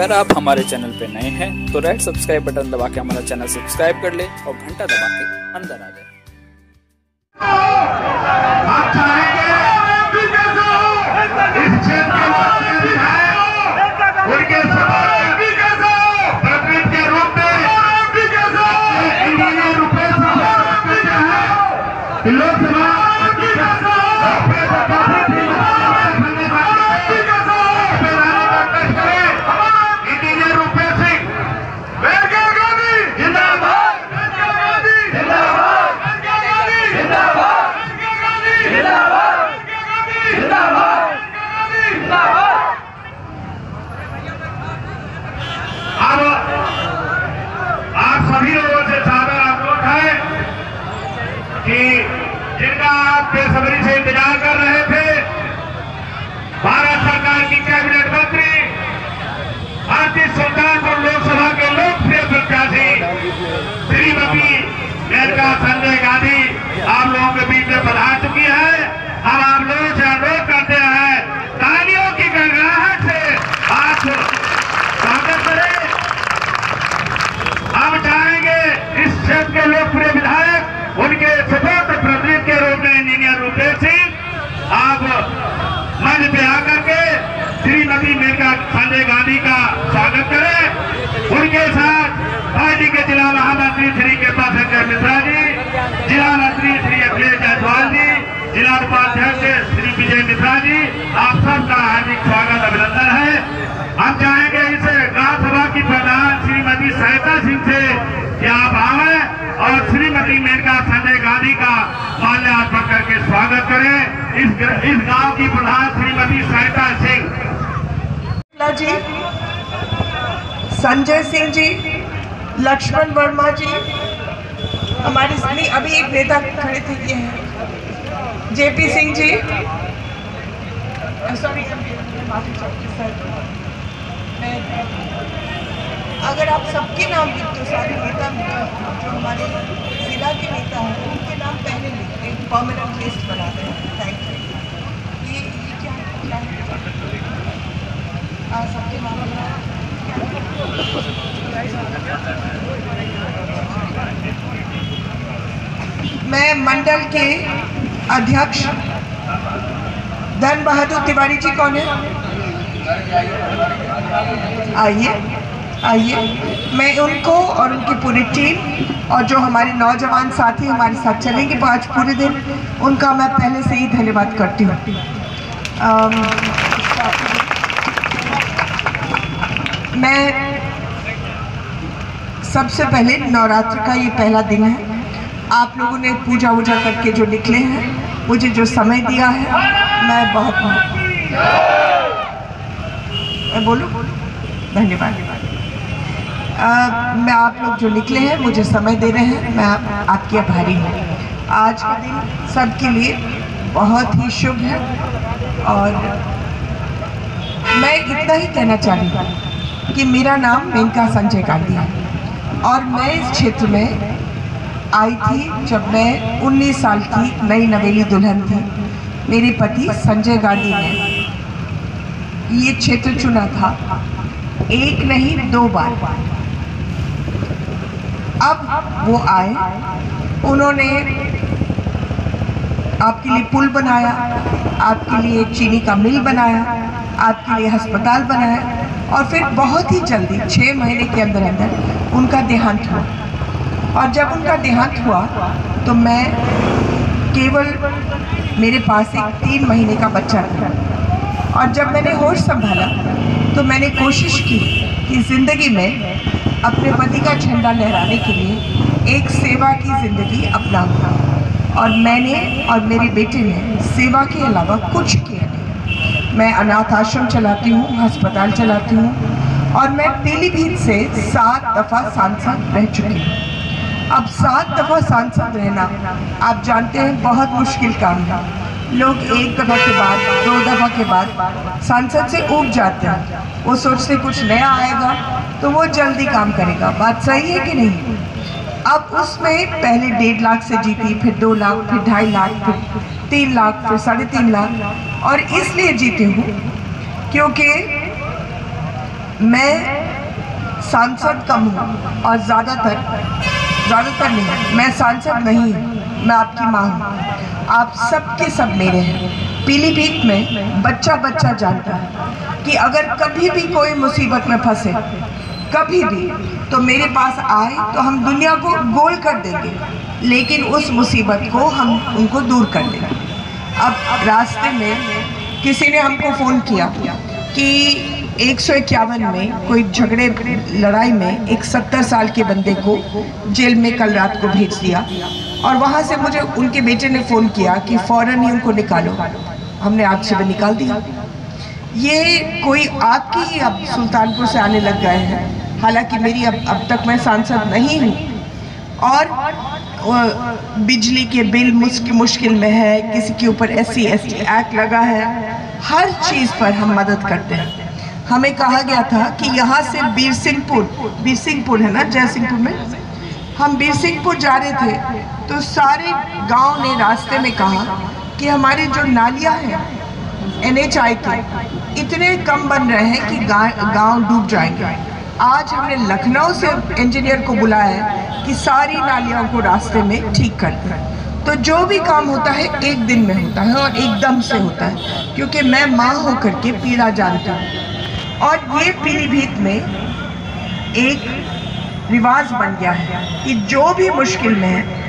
अगर आप हमारे चैनल पे नए हैं तो रेड सब्सक्राइब बटन दबा के हमारा चैनल सब्सक्राइब कर ले और घंटा दबा के अंदर आ जाए। जिनका आप बेसब्री से इंतजार कर रहे थे, भारत सरकार की कैबिनेट मंत्री भारतीय सुल्तानपुर लोकसभा के लोकप्रिय प्रत्याशी श्रीमती मेनका संजय गांधी आप लोगों के बीच में पधार चुकी है। हम आप लोगों से अनुरोध करते हैं तालियों की गड़गड़ाहट से आप स्वागत करें। हम चाहेंगे इस क्षेत्र के लोकप्रिय विधायक उनके स्वतंत्र प्रतिनिधि के रूप में इंजीनियर रूपेश सिंह आप मंच पे आकर के श्रीमती मेनका संजय गांधी का स्वागत करें। उनके साथ पार्टी के जिला महामंत्री श्री कृपा शंकर मिश्रा जी, जिला मंत्री श्री अखिलेश जायसवाल जी, जिला उपाध्यक्ष श्री विजय मिश्रा जी, आप सबका हार्दिक स्वागत अभिनंदन है। हम चाहेंगे इस ग्राम सभा की प्रधान श्रीमती सरिता सिंह से कि आप आए और श्रीमती मेनका संजय गांधी का माल्यार्पण करके स्वागत करें। इस गांव की प्रधान श्रीमती सरिता सिंह जी, संजय सिंह जी, लक्ष्मण वर्मा जी, हमारे सभी अभी एक नेता खड़े थे, ये हैं जेपी सिंह जी, सॉरी माफी चाहती सर, अगर आप सबके नाम लिख तो सारे नेता जो हमारे जिला के नेता हैं उनके नाम पहले लिखते हैं, परमानेंट लिस्ट बनाते हैं। Thank you. ये क्या है सबके नाम मैं मंडल के अध्यक्ष धन बहादुर तिवारी जी, कौन है? आइए मैं उनको और उनकी पूरी टीम और जो हमारे नौजवान साथी हमारे साथ चलेंगे आज पूरे दिन, उनका मैं पहले से ही धन्यवाद करती हूँ। मैं सबसे पहले नवरात्र का ये पहला दिन है, आप लोगों ने पूजा वूजा करके जो निकले हैं, मुझे जो समय दिया है, मैं बहुत मैं बोलूँ धन्यवाद। मैं आप लोग जो निकले हैं मुझे समय दे रहे हैं, मैं आपकी आभारी हूँ। आज का दिन सबके लिए बहुत ही शुभ है और मैं इतना ही कहना चाहती हूँ कि मेरा नाम मेनका संजय गांधी है और मैं इस क्षेत्र में आई थी जब मैं 19 साल की नई नवेली दुल्हन थी। मेरे पति संजय गांधी ने ये क्षेत्र चुना था, एक नहीं 2 बार। अब वो आए, उन्होंने आपके लिए पुल बनाया, आपके लिए चीनी का मिल बनाया, आपके लिए अस्पताल बनाया और फिर बहुत ही जल्दी 6 महीने के अंदर अंदर उनका देहांत हुआ। और जब उनका देहांत हुआ तो मैं केवल मेरे पास एक 3 महीने का बच्चा था और जब मैंने होश संभाला तो मैंने कोशिश की कि ज़िंदगी में अपने पति का झंडा लहराने के लिए एक सेवा की ज़िंदगी अपनाऊं और मैंने और मेरे बेटे ने सेवा के अलावा कुछ किया नहीं। मैं अनाथ आश्रम चलाती हूँ, अस्पताल चलाती हूँ और मैं पीलीभीत से 7 दफ़ा सांसद रह चुकी हूँ। अब 7 दफ़ा सांसद रहना आप जानते हैं बहुत मुश्किल काम है। लोग 1 दफ़ा के बाद 2 दफ़ा के बाद सांसद से ऊब जाते हैं, वो सोचते कुछ नया आएगा तो वो जल्दी काम करेगा। बात सही है कि नहीं? अब उसमें पहले 1.5 लाख से जीती, फिर 2 लाख, फिर 2.5 लाख, फिर 3 लाख, फिर 3.5 लाख। और इसलिए जीती हूँ क्योंकि मैं सांसद कम हूँ और ज़्यादातर नहीं, मैं सांसद नहीं हूँ, मैं आपकी माँ हूँ। आप सबके सब मेरे हैं। पीलीभीत में बच्चा बच्चा जानता है कि अगर कभी भी कोई मुसीबत में फंसे, कभी भी, तो मेरे पास आए तो हम दुनिया को गोल कर देंगे, लेकिन उस मुसीबत को हम उनको दूर कर देंगे। अब रास्ते में किसी ने हमको फ़ोन किया कि 151 में कोई झगड़े लड़ाई में एक 70 साल के बंदे को जेल में कल रात को भेज दिया, और वहाँ से मुझे उनके बेटे ने फ़ोन किया कि फ़ौरन ही उनको निकालो। हमने आज सुबह निकाल दिया। ये कोई आपकी ही अब सुल्तानपुर से आने लग गए हैं, हालांकि मेरी अब तक मैं सांसद नहीं हूँ, और बिजली के बिल मुश्किल में है, किसी के ऊपर SC ST एक्ट लगा है, हर चीज़ पर हम मदद करते हैं। हमें कहा गया था कि यहाँ से बीरसिंहपुर है ना, जयसिंहपुर में, हम बीरसिंहपुर जा रहे थे तो सारे गांव ने रास्ते में कहा कि हमारी जो नालियाँ हैं NHI के इतने कम बन रहे हैं कि गांव डूब जाएंगे। आज हमने लखनऊ से इंजीनियर को बुलाया है कि सारी नालियों को रास्ते में ठीक कर दें। तो जो भी काम होता है एक दिन में होता है और एकदम से होता है, क्योंकि मैं माँ होकर के पीड़ा जानती हूँ। और ये पीलीभीत में एक रिवाज बन गया है कि जो भी मुश्किल में है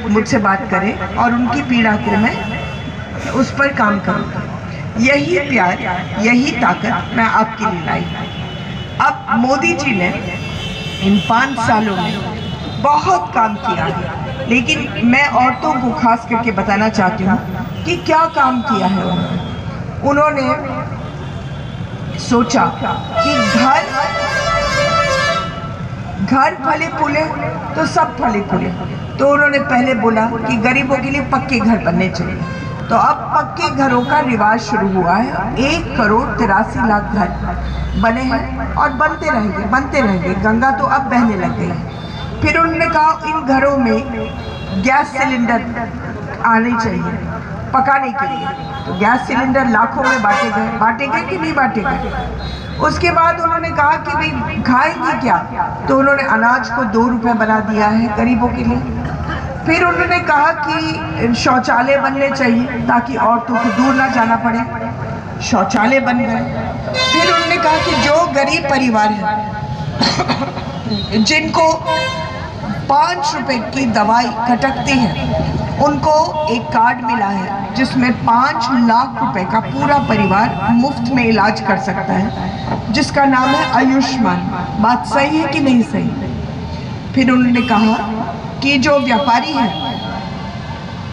मुझसे बात करें और उनकी पीड़ा को मैं उस पर काम करूँ। यही प्यार, यही ताकत मैं आपके लिए लाई। अब मोदी जी ने इन 5 सालों में बहुत काम किया है, लेकिन मैं औरतों को खास करके बताना चाहती हूँ कि क्या काम किया है उन्होंने सोचा कि घर फले फूले तो सब फले फूले, तो उन्होंने पहले बोला कि गरीबों के लिए पक्के घर बनने चाहिए। तो अब पक्के घरों का रिवाज शुरू हुआ है। 1,83,00,000 घर बने हैं और बनते रहेंगे। गंगा तो अब बहने लग गई है। फिर उन्होंने कहा इन घरों में गैस सिलेंडर आने चाहिए पकाने के लिए। तो गैस सिलेंडर लाखों में बांटे गए कि नहीं बांटे गए। उसके बाद उन्होंने कहा कि भाई खाएंगे क्या, तो उन्होंने अनाज को 2 रुपये बना दिया है गरीबों के लिए। फिर उन्होंने कहा कि शौचालय बनने चाहिए ताकि औरतों को दूर ना जाना पड़े, शौचालय बन गए। फिर उन्होंने कहा कि जो गरीब परिवार है जिनको 5 रुपए की दवाई खटकती है, उनको एक कार्ड मिला है जिसमें 5 लाख रुपए का पूरा परिवार मुफ्त में इलाज कर सकता है, जिसका नाम है आयुष्मान। बात सही है कि नहीं सही? फिर उन्होंने कहा कि जो व्यापारी है,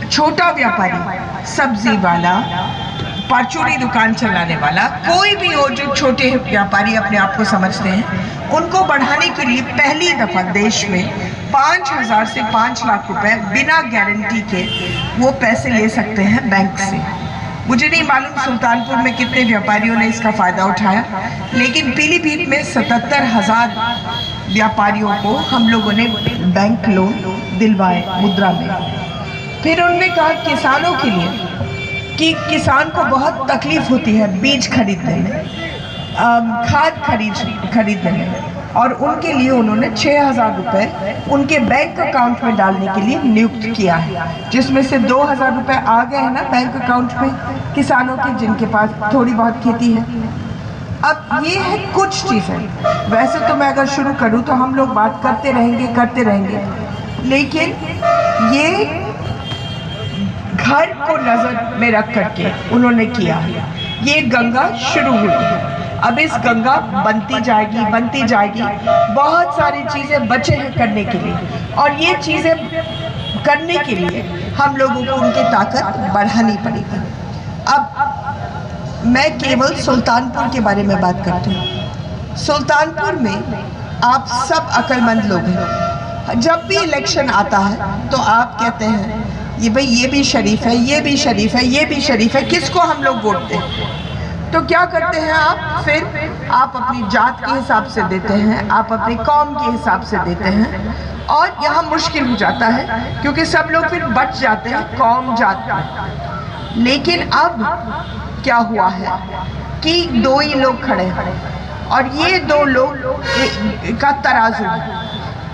छोटा व्यापारी, सब्जी वाला, परचूनी दुकान चलाने वाला, कोई भी हो जो छोटे व्यापारी अपने आप को समझते हैं, उनको बढ़ाने के लिए पहली दफा देश में 5,000 से 5 लाख रुपए बिना गारंटी के वो पैसे ले सकते हैं बैंक से। मुझे नहीं मालूम सुल्तानपुर में कितने व्यापारियों ने इसका फ़ायदा उठाया, लेकिन पीलीभीत में 77,000 व्यापारियों को हम लोगों ने बैंक लोन दिलवाए मुद्रा में। फिर उन्होंने कहा किसानों के लिए कि किसान को बहुत तकलीफ होती है बीज खरीदने में, खाद खरीदने में, और उनके लिए उन्होंने 6,000 रुपये उनके बैंक अकाउंट में डालने के लिए नियुक्त किया है, जिसमें से 2,000 रुपये आ गए हैं ना बैंक अकाउंट में किसानों के जिनके पास थोड़ी बहुत खेती है। अब ये है कुछ चीज़ें। वैसे तो मैं अगर शुरू करूँ तो हम लोग बात करते रहेंगे, लेकिन ये घर को नज़र में रख करके उन्होंने किया है। ये गंगा शुरू हुई है, अब इस गंगा बनती जाएगी। बहुत सारी चीज़ें बचे हैं करने के लिए, और ये चीज़ें करने के लिए हम लोगों को उनकी ताकत बढ़ानी पड़ेगी। अब मैं केवल सुल्तानपुर के बारे में बात करती हूँ। सुल्तानपुर में आप सब अक्लमंद लोग हैं। जब भी इलेक्शन आता है तो आप कहते हैं ये भाई ये भी शरीफ है, ये भी शरीफ है, ये भी शरीफ है, किसको हम लोग वोट दें? तो क्या करते हैं आप? फिर आप अपनी जात के हिसाब से देते हैं, आप अपनी कौम के हिसाब से देते हैं, और यहाँ मुश्किल हो जाता है क्योंकि सब लोग फिर बच जाते हैं कौम जात में। लेकिन अब क्या हुआ है कि 2 ही लोग खड़े हैं और ये दो लोग का तराजू है।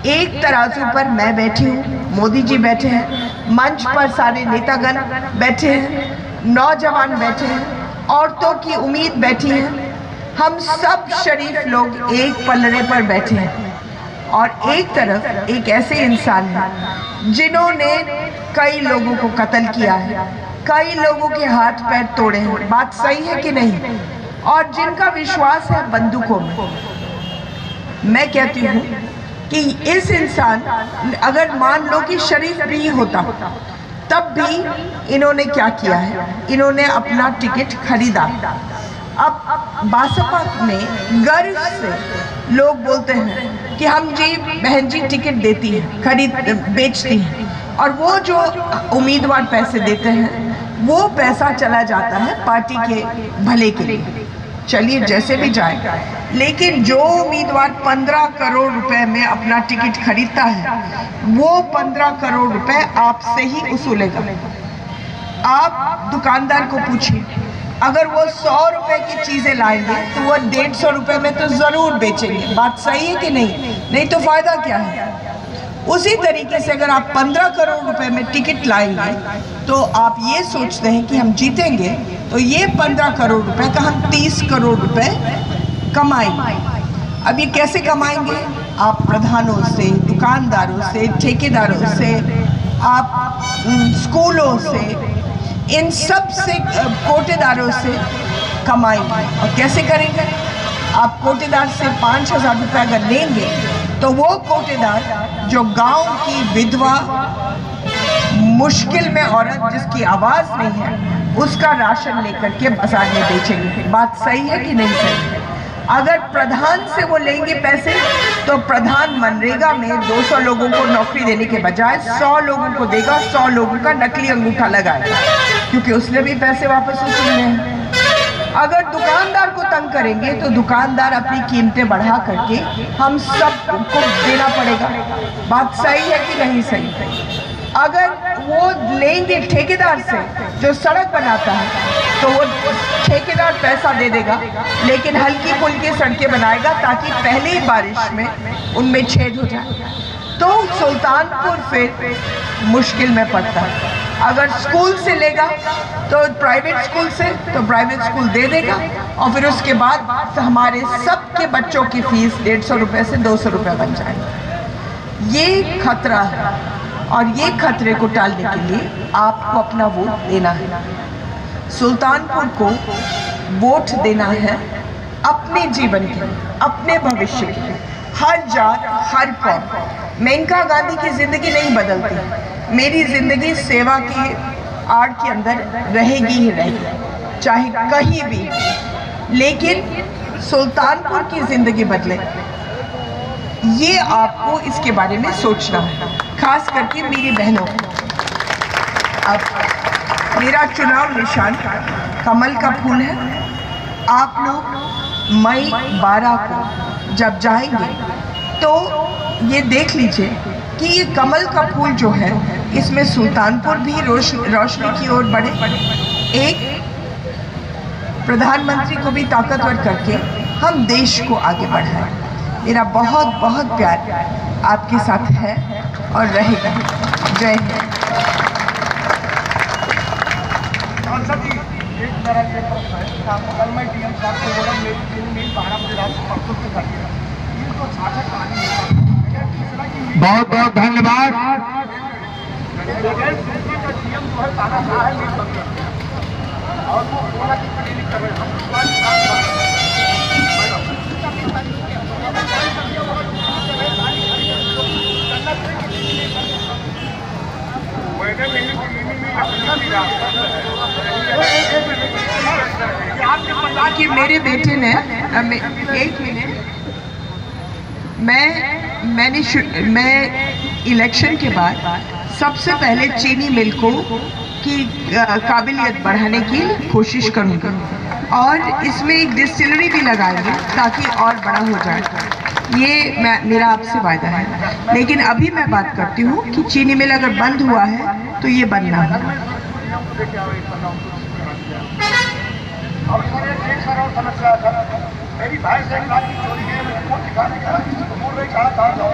एक तराजू पर मैं बैठी हूँ, मोदी जी बैठे हैं, मंच पर सारे नेतागण बैठे हैं, नौजवान बैठे हैं, औरतों की उम्मीद बैठी है। हम सब शरीफ लोग एक पलड़े पर बैठे हैं और एक तरफ एक ऐसे इंसान है जिन्होंने कई लोगों को कत्ल किया है, कई लोगों के हाथ पैर तोड़े हैं, बात सही है कि नहीं, और जिनका विश्वास है बंदूकों में। मैं कहती हूँ कि इस इंसान, अगर मान लो कि शरीफ भी होता तब भी इन्होंने क्या किया है, इन्होंने अपना टिकट खरीदा। अब बासपा में गर्व से लोग बोलते हैं कि हम जी बहन जी टिकट देती हैं, बेचती हैं, और वो जो उम्मीदवार पैसे देते हैं वो पैसा चला जाता है पार्टी के भले के लिए। चलिए जैसे भी जाए, लेकिन जो उम्मीदवार 15 करोड़ रुपए में अपना टिकट खरीदता है वो 15 करोड़ रुपए आपसे ही वसूलेगा। आप दुकानदार को पूछिए, अगर वो 100 रुपए की चीजें लाएंगे तो वो 150 रुपए में तो जरूर बेचेंगे, बात सही है कि नहीं? नहीं तो फायदा क्या है? उसी तरीके से अगर आप 15 करोड़ रुपए में टिकट लाएंगे तो आप ये सोचते हैं कि हम जीतेंगे, तो ये 15 करोड़ रुपए का हम 30 करोड़ रुपए कमाएंगे। अब ये कैसे कमाएंगे? आप प्रधानों से, दुकानदारों से, ठेकेदारों से, आप स्कूलों से, इन सब से, कोटेदारों से कमाएंगे। और कैसे करेंगे? आप कोटेदार से 5,000 रुपये अगर लेंगे तो वो कोटेदार जो गांव की विधवा, मुश्किल में औरत जिसकी आवाज़ नहीं है, उसका राशन लेकर के बाजार में बेचेंगे। बात सही है कि नहीं सही? अगर प्रधान से वो लेंगे पैसे तो प्रधान मनरेगा में 200 लोगों को नौकरी देने के बजाय 100 लोगों को देगा, 100 लोगों का नकली अंगूठा लगाएगा, क्योंकि उसने भी पैसे वापस वसूलने हैं। अगर दुकानदार को तंग करेंगे तो दुकानदार अपनी कीमतें बढ़ा करके हम सबको देना पड़ेगा। बात सही है कि नहीं सही? अगर वो लेंगे ठेकेदार से जो सड़क बनाता है तो वो ठेकेदार पैसा दे देगा, लेकिन हल्की फुल्की सड़कें बनाएगा ताकि पहली बारिश में उनमें छेद हो जाए, तो सुल्तानपुर फिर मुश्किल में पड़ता है। अगर स्कूल से लेगा तो प्राइवेट स्कूल से तो प्राइवेट स्कूल दे देगा, और फिर उसके बाद हमारे सबके बच्चों की फीस 150 रुपये से 200 रुपये बन जाएगी। ये खतरा है, और ये खतरे को टालने के लिए आपको अपना वोट देना है। सुल्तानपुर को वोट देना है अपने जीवन के लिए, अपने भविष्य के लिए। हर जात, हर कौम। मेनका गांधी की जिंदगी नहीं बदलती, मेरी जिंदगी सेवा की आड़ के अंदर रहेगी ही रहेगी, चाहे कहीं भी। लेकिन सुल्तानपुर की जिंदगी बदले, ये आपको इसके बारे में सोचना है, खास करके मेरी बहनों को। अब मेरा चुनाव निशान कमल का फूल है। आप लोग मई 12 को जब जाएंगे तो ये देख लीजिए कि ये कमल का फूल जो है, इसमें सुल्तानपुर भी रोशनी की ओर बढ़े, एक प्रधानमंत्री को भी ताकतवर करके हम देश को आगे बढ़ाएं। मेरा बहुत बहुत प्यार आपके साथ है और रहेगा। जय हिंद। एक तरह से कल मैं डीएम साहब को बोला मेरी 12 बजे रात को परसों से करती है, ये तो छाछा कहानी है। बहुत बहुत धन्यवाद। डीएम जो है ताना है मेरी बंद और वो बोला कि क्लिनिक कर रहे हैं। कि मेरे बेटे ने एक मिनट, मैं इलेक्शन के बाद सबसे पहले चीनी मिल को की काबिलियत बढ़ाने की कोशिश करूँगा, और इसमें एक डिस्टिलरी भी लगाएंगे ताकि और बड़ा हो जाए। ये मेरा आपसे वायदा है। लेकिन अभी मैं बात करती हूँ कि चीनी मिल अगर बंद हुआ है तो ये बंद ना हो। अब एक समस्या था मेरी भाई से 1 लाख की चोरी है, मेरे को ठिकाने का बोल रहे कहाँ जाओ,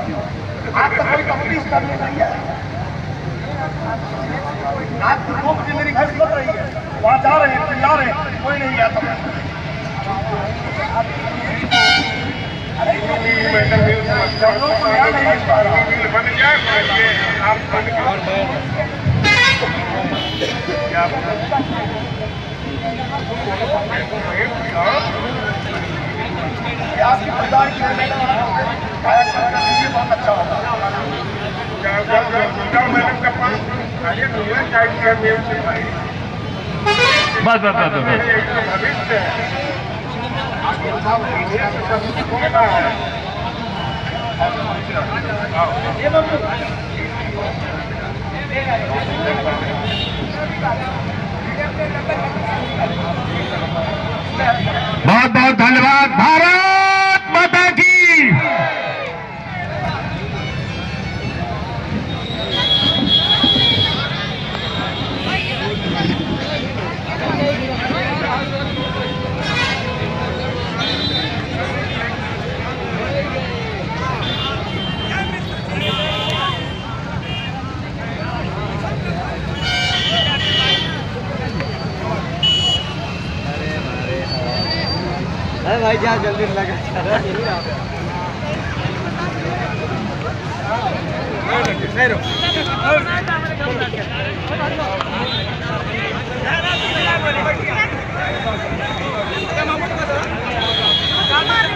आप तो कोई तफ्तीश करने नहीं है। आप 2 बजे मेरी घर निकल रही है, वहाँ जा रहे हैं, चिल्ला रहे हैं, कोई नहीं आता। आपकी प्रधान बहुत अच्छा होगा। बस बहुत बहुत धन्यवाद। भारत माता की। अरे भाई जा जल्दी लगा नहीं